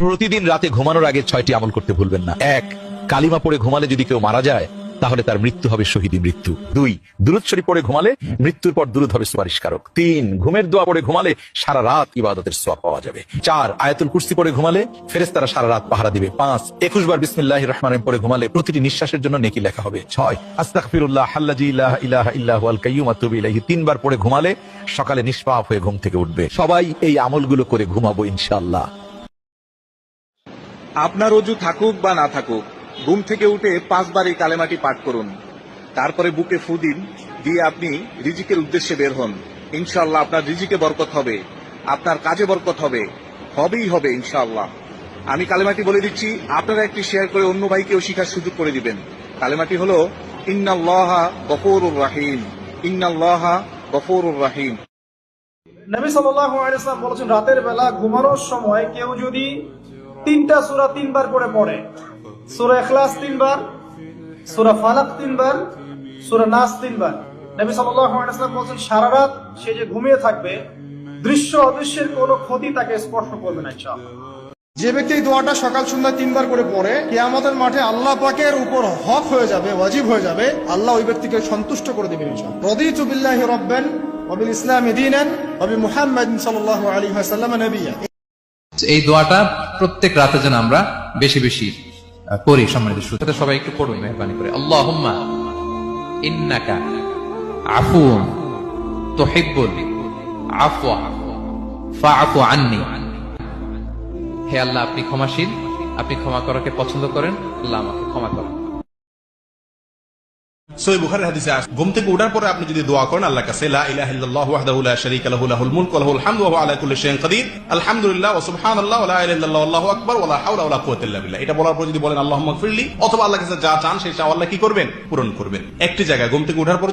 প্রতিদিন রাতে ঘুমানোর আগে 6টি আমল করতে ভুলবেন না। 1, কালিমা পড়ে ঘুমালে যদি কেউ মারা যায় তাহলে তার মৃত্যু হবে শহীদী মৃত্যু। 2, দুরূদ শরীফ পড়ে ঘুমালে মৃত্যুর পর দুরূদ হবে সুপারিশকারক। 3, ঘুমের দোয়া পড়ে ঘুমালে সারা রাত ইবাদতের সওয়াব পাওয়া যাবে। 4, আয়াতুল কুরসি পড়ে ঘুমালে ফেরেশতারা সারা রাত পাহারা দিবে। 5, 21 বার বিসমিল্লাহির রহমানির রহিম পড়ে ঘুমালে প্রতিটি নিঃশ্বাসের জন্য নেকি লেখা হবে। 6, আস্তাগফিরুল্লাহ আল্লাযী লা ইলাহা ইল্লা হুয়াল কাইয়্যুম আতুবু ইলাইহি 3 বার পড়ে ঘুমালে সকালে নিষ্পাপ হয়ে ঘুম থেকে উঠবে। সবাই এই আমলগুলো করে ঘুমাবো ইনশাআল্লাহ। আপনার অজু থাকুক বা না থাকুক, ঘুম থেকে উঠে 5 বার এই কালেমাটি পাঠ করুন। তারপরে বুকে ফু দিন, দিয়ে আপনি রিজিকের উদ্দেশ্যে বের হন। ইনশাআল্লাহ আপনার রিজিকে বরকত হবে, আপনার কাজে বরকত হবে, হবেই হবে ইনশাআল্লাহ। আমি কালেমাটি বলে দিচ্ছি, আপনারা একটি শেয়ার করে অন্য ভাইকেও শিখার সুযোগ করে দিবেন। কালেমাটি হলো ইন্নাল্লাহা গফুরুর রাহিম, ইন্নাল্লাহা গফুরুর রাহিম। নবী সাল্লাল্লাহু আলাইহি ওয়াসাল্লাম বলেছেন, রাতের বেলা ঘুমানোর সময় কেউ যদি 3টা সূরা 3 বার করে পড়ে, সূরা ইখলাস 3 বার, সূরা ফালাক 3 বার, সূরা নাস 3 বার, নবী সাল্লাল্লাহু আলাইহি ওয়াসাল্লাম বলেছেন সারা রাত সে যে ঘুমিয়ে থাকবে দৃশ্য অদৃশ্যের কোনো ক্ষতি তাকে স্পর্শ করবে না ইনশাআল্লাহ। যে ব্যক্তি এই দোয়াটা সকাল সন্ধ্যা 3 বার করে পড়ে, কিয়ামতের মাঠে আল্লাহ পাকের উপর হক হয়ে যাবে, ওয়াজিব হয়ে যাবে, আল্লাহ ওই ব্যক্তিকে সন্তুষ্ট করে দেবেন ইনশাআল্লাহ। রাদিতু বিল্লাহি রাব্বান ওয়া বিল ইসলামি দীনান ওয়া বি মুহাম্মাদিন সাল্লাল্লাহু আলাইহি ওয়াসাল্লাম নবিয়্যা। এই দোয়াটা প্রত্যেক রাতে যেন আমরা বেশি বেশি করি। সম্মানিত শ্রোতা, সবাই একটু পড়ুন মেহরবানি করে। আল্লাহুম্মা ইন্নাকা আফুউন তুহিব্বুল আফওয়া ফাআফু আন্নী। হে আল্লাহ, আপনি ক্ষমাশীল, আপনি ক্ষমা করাকে পছন্দ করেন, আল্লাহ আমাকে ক্ষমা করুন। সহিহ বুখারীর হাদিসে আছে, ঘুম থেকে ওঠার পরে আপনি যদি দোয়া করেন আল্লাহর কাছে, লা ইলাহা ইল্লাল্লাহু ওয়াহদাহু লা শারীকা লাহু লাহুল মুলকু ওয়া লাহুল হামদু ওয়া হুয়া আলা কুল্লি শাইইন কাদির, আলহামদুলিল্লাহ ওয়া সুবহানাল্লাহ ওয়া লা ইলাহা ইল্লাল্লাহু আল্লাহু আকবার ওয়া লা হাওলা ওয়া লা কুওয়াতা ইল্লা বিল্লাহ। এটা বলার পর যদি বলেন আল্লাহুম্মা গফিরলি, অথবা আল্লাহর কাছে যা চান সেই চাওয়া আল্লাহ কি করবেন? পূরণ করবেন। একটি জায়গায় ঘুম থেকে ওঠার পর